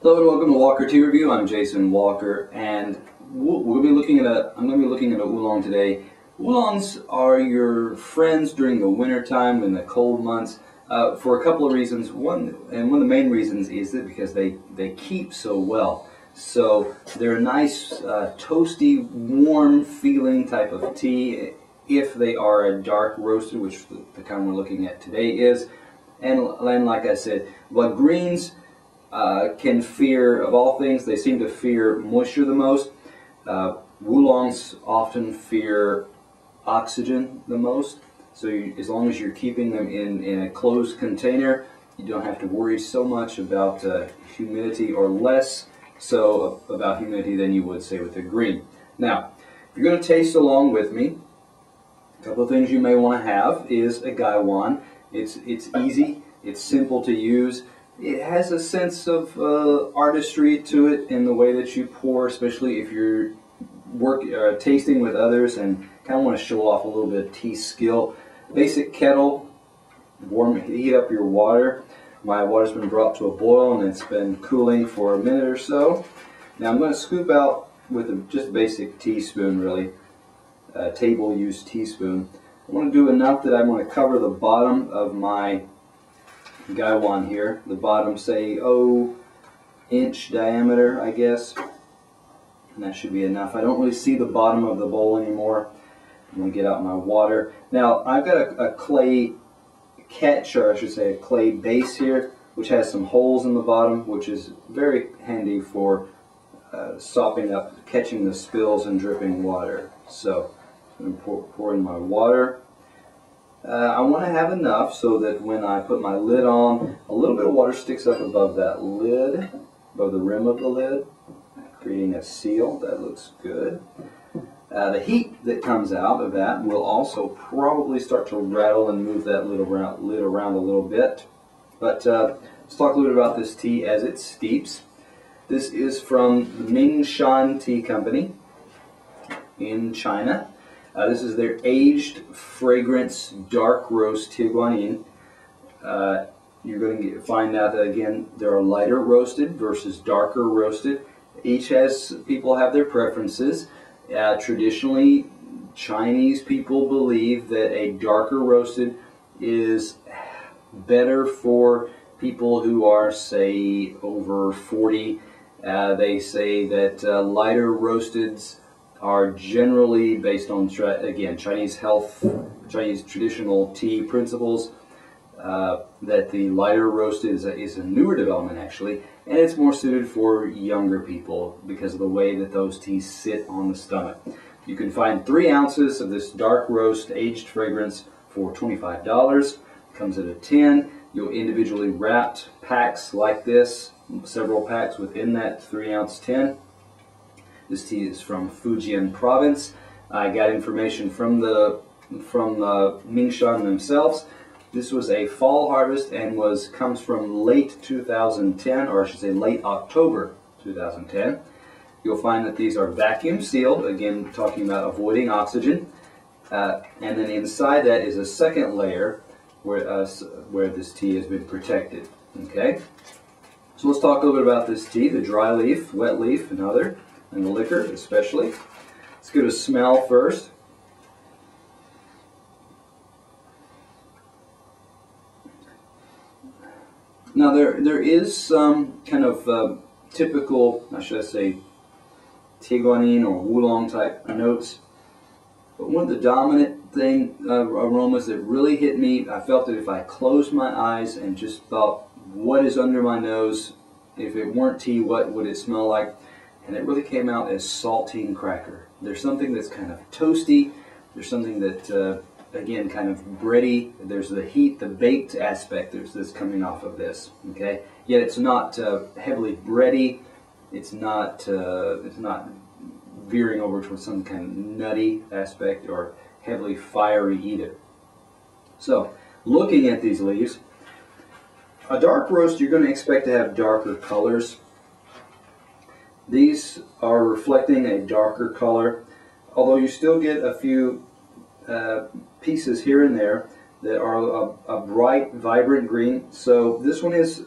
Hello and welcome to Walker Tea Review. I'm Jason Walker, and I'm going to be looking at a oolong today. Oolongs are your friends during the winter time in the cold months for a couple of reasons. One of the main reasons is that because they keep so well. So they're a nice toasty, warm feeling type of tea if they are a dark roasted, which the kind we're looking at today is. And like I said, what greens can fear, of all things, they seem to fear moisture the most. Oolongs often fear oxygen the most. So as long as you're keeping them in a closed container, you don't have to worry so much about humidity, or less so about humidity than you would, say, with a green. Now, if you're going to taste along with me, a couple of things you may want to have is a gaiwan. It's easy, it's simple to use. It has a sense of artistry to it in the way that you pour, especially if you're tasting with others and kind of want to show off a little bit of tea skill. Basic kettle, heat up your water. My water's been brought to a boil and it's been cooling for a minute or so. Now I'm going to scoop out with just a basic teaspoon, really, a table used teaspoon. I want to do enough that I'm going to cover the bottom of my gaiwan here. The bottom, say, inch diameter, I guess. And that should be enough. I don't really see the bottom of the bowl anymore. I'm going to get out my water. Now, I've got a clay catch, or I should say a clay base here, which has some holes in the bottom, which is very handy for sopping up, catching the spills and dripping water. So, I'm going to pour in my water. I want to have enough so that when I put my lid on, a little bit of water sticks up above that lid, above the rim of the lid, creating a seal. That looks good. The heat that comes out of that will also probably start to rattle and move that lid around a little bit. But let's talk a little bit about this tea as it steeps. This is from the MingShan Tea Company in China. This is their aged fragrance dark roast TGY. You're going to find out that, again, there are lighter roasted versus darker roasted. People have their preferences. Traditionally, Chinese people believe that a darker roasted is better for people who are, say, over 40. They say that lighter roasteds are generally based on, again, Chinese traditional tea principles, that the lighter roasted is a newer development, actually, and it's more suited for younger people because of the way that those teas sit on the stomach. You can find 3 ounces of this dark roast aged fragrance for $25. It comes at a tin. You'll individually wrapped packs like this, several packs within that 3-ounce tin. This tea is from Fujian province. I got information from MingShan themselves. This was a fall harvest and comes from late 2010, or I should say late October 2010. You'll find that these are vacuum sealed, again talking about avoiding oxygen. And then inside that is a second layer where this tea has been protected. Okay? So let's talk a little bit about this tea, the dry leaf, wet leaf, and the liquor especially. Let's get a smell first. Now there is some kind of typical, should I say, TGY or oolong type notes. But one of the dominant aromas that really hit me, I felt that if I closed my eyes and just thought, what is under my nose? If it weren't tea, what would it smell like? And it really came out as saltine cracker. There's something that's kind of toasty. There's something that, again, kind of bready. There's the heat, the baked aspect that's coming off of this. Okay, yet it's not heavily bready. It's not veering over towards some kind of nutty aspect or heavily fiery either. So, looking at these leaves, a dark roast, you're going to expect to have darker colors. These are reflecting a darker color, although you still get a few pieces here and there that are a bright, vibrant green. So this one is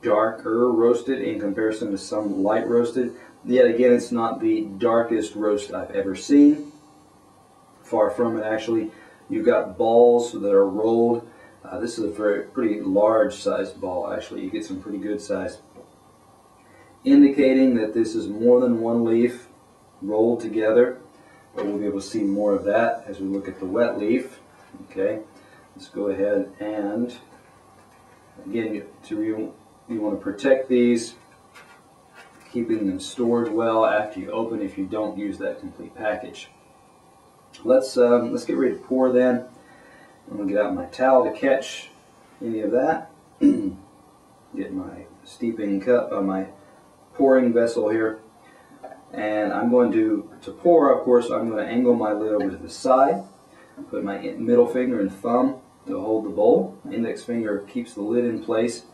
darker roasted in comparison to some light roasted. Yet again, it's not the darkest roast I've ever seen. Far from it, actually. You've got balls that are rolled. This is a pretty large sized ball, actually. You get some pretty good size, indicating that this is more than one leaf rolled together. But we'll be able to see more of that as we look at the wet leaf. Okay, let's go ahead and, again, you want to protect these, keeping them stored well after you open if you don't use that complete package. Let's get ready to pour then. I'm going to get out my towel to catch any of that. Get my steeping cup, my pouring vessel here. And I'm going to pour, of course, I'm going to angle my lid over to the side. Put my middle finger and thumb to hold the bowl. Index finger keeps the lid in place.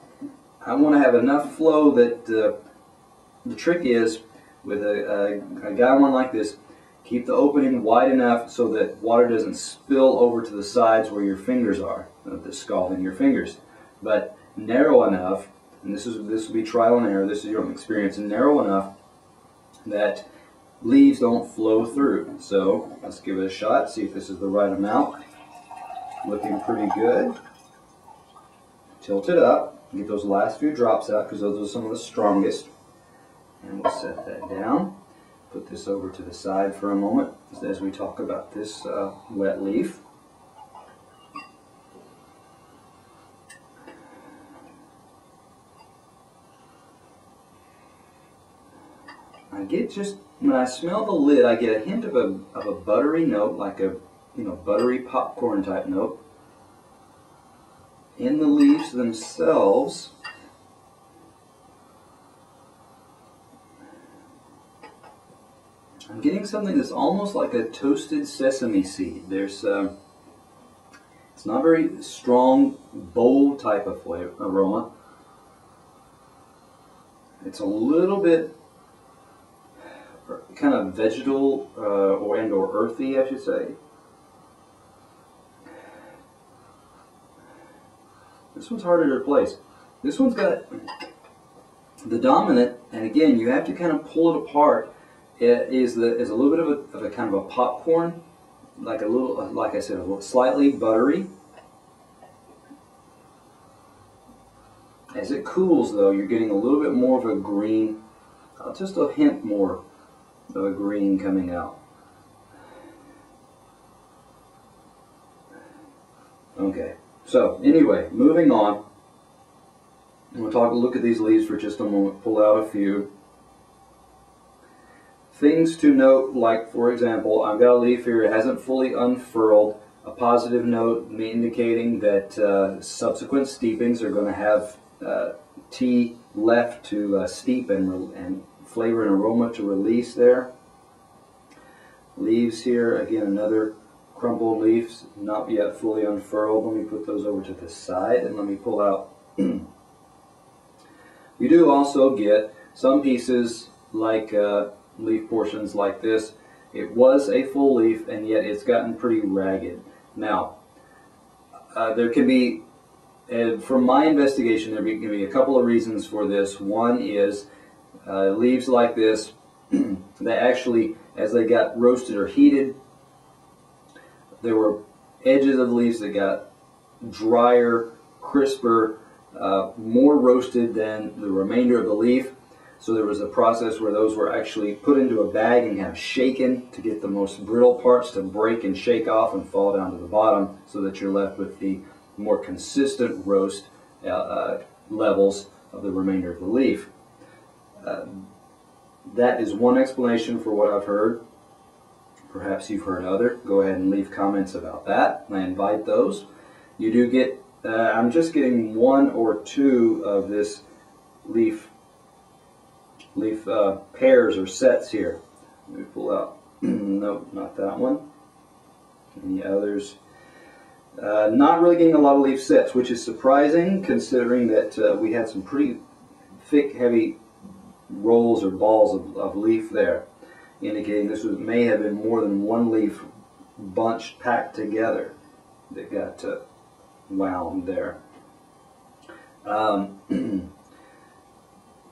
I want to have enough flow that the trick is, with a guy one like this, keep the opening wide enough so that water doesn't spill over to the sides where your fingers are, the scalding your fingers. But narrow enough, and this will be trial and error, this is your own experience, and narrow enough that leaves don't flow through. So let's give it a shot, see if this is the right amount. Looking pretty good. Tilt it up, get those last few drops out because those are some of the strongest. And we'll set that down. Put this over to the side for a moment as we talk about this wet leaf. When I smell the lid, I get a hint of a buttery note, like a buttery popcorn type note. In the leaves themselves, I'm getting something that's almost like a toasted sesame seed. There's it's not very strong, bold type of flavor, aroma. It's a little bit kind of vegetal or earthy, I should say. This one's harder to replace. This one's got the dominant, and again, you have to kind of pull it apart. It is a little bit of a kind of a popcorn, like I said, slightly buttery. As it cools, though, you're getting a little bit more of a green, just a hint more of a green coming out. Okay, so anyway, moving on. We'll look at these leaves for just a moment, pull out a few. Things to note, like, for example, I've got a leaf here, it hasn't fully unfurled. A positive note indicating that subsequent steepings are going to have tea left to steep and flavor and aroma to release there. Leaves here, again, another crumpled leaves, not yet fully unfurled. Let me put those over to the side and let me pull out. You do also get some pieces like leaf portions like this. It was a full leaf and yet it's gotten pretty ragged. Now, there can be, from my investigation, there can be a couple of reasons for this. One is leaves like this, they actually, as they got roasted or heated, there were edges of leaves that got drier, crisper, more roasted than the remainder of the leaf. So there was a process where those were actually put into a bag and kind of shaken to get the most brittle parts to break and shake off and fall down to the bottom, so that you're left with the more consistent roast levels of the remainder of the leaf. That is one explanation for what I've heard. Perhaps you've heard other. Go ahead and leave comments about that. I invite those. You do get, I'm just getting one or two of this leaf pairs or sets here. Let me pull out. Nope, not that one. Any others? Not really getting a lot of leaf sets, which is surprising considering that we had some pretty thick, heavy rolls or balls of leaf there, indicating this may have been more than one leaf bunched, packed together that got wound there.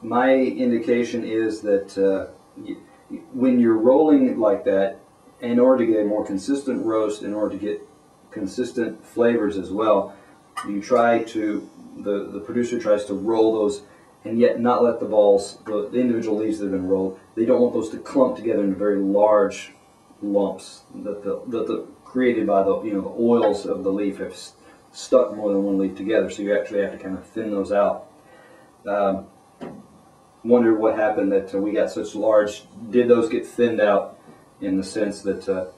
my indication is that when you're rolling like that, in order to get a more consistent roast, in order to get consistent flavors as well, you try to, the producer tries to roll those and yet not let the balls, the individual leaves that have been rolled, they don't want those to clump together into very large lumps that created by the, the oils of the leaf have stuck more than one leaf together, so you actually have to kind of thin those out. Wonder what happened that we got such large, did those get thinned out in the sense that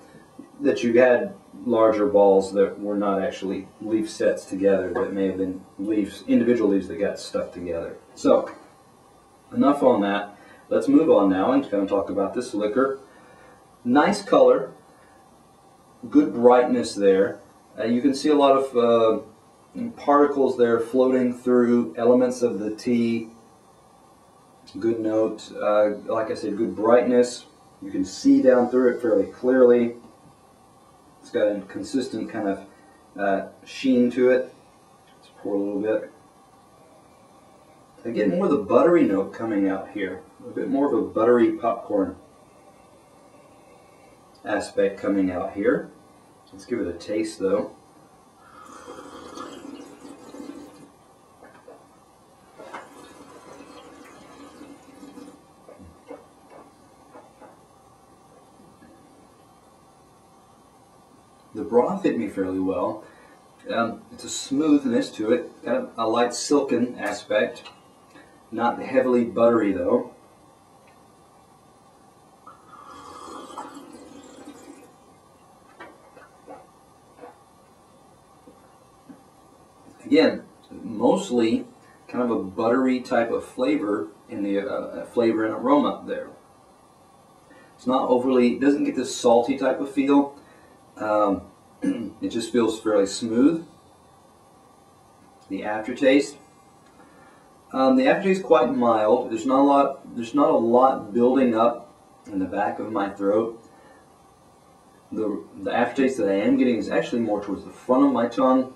that you had larger balls that were not actually leaf sets together, that may have been leaves, individual leaves that got stuck together. So, enough on that. Let's move on now and kind of talk about this liquor. Nice color, good brightness there. You can see a lot of particles there floating through elements of the tea. Good note, like I said, good brightness. You can see down through it fairly clearly. It's got a consistent kind of sheen to it. Let's pour a little bit. I get more of the buttery note coming out here. A bit more of a buttery popcorn aspect coming out here. Let's give it a taste though. The broth hit me fairly well. It's a smoothness to it, kind of a light silken aspect, not heavily buttery though. Again, mostly kind of a buttery type of flavor in the flavor and aroma there. It's not overly, it doesn't get this salty type of feel. It just feels fairly smooth. The aftertaste. The aftertaste is quite mild. There's not a lot building up in the back of my throat. The aftertaste that I am getting is actually more towards the front of my tongue.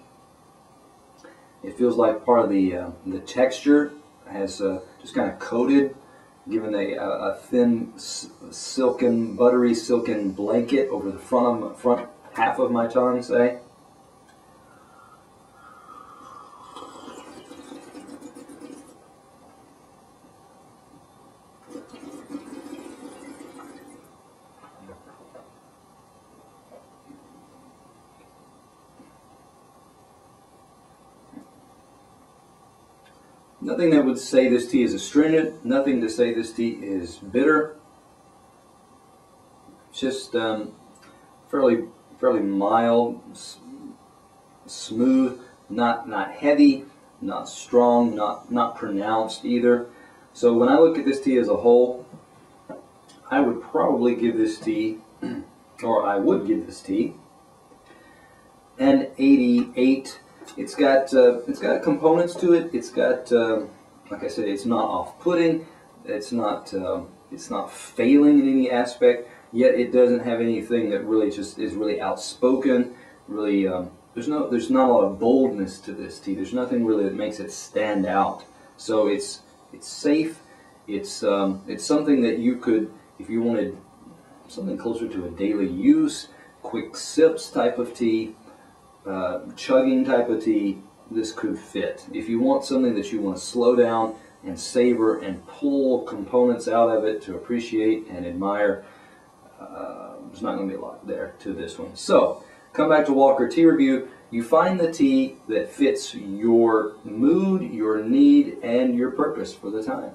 It feels like part of the texture has just kind of coated, given a thin, silken, buttery silken blanket over the front half of my tongue, say. Nothing that would say this tea is astringent, nothing to say this tea is bitter. Just fairly mild, smooth, not heavy, not strong, not pronounced either. So when I look at this tea as a whole, I would probably give this tea, or I would give this tea, an 88. It's got components to it. It's got, like I said, it's not off-putting. It's not failing in any aspect. Yet it doesn't have anything that really just is really outspoken. Really, there's not a lot of boldness to this tea. There's nothing really that makes it stand out. So it's safe. It's something that you could, if you wanted something closer to a daily use, quick sips type of tea. Chugging type of tea, this could fit. If you want something that you want to slow down and savor and pull components out of it to appreciate and admire, there's not going to be a lot there to this one. So, come back to Walker Tea Review. You find the tea that fits your mood, your need, and your purpose for the time.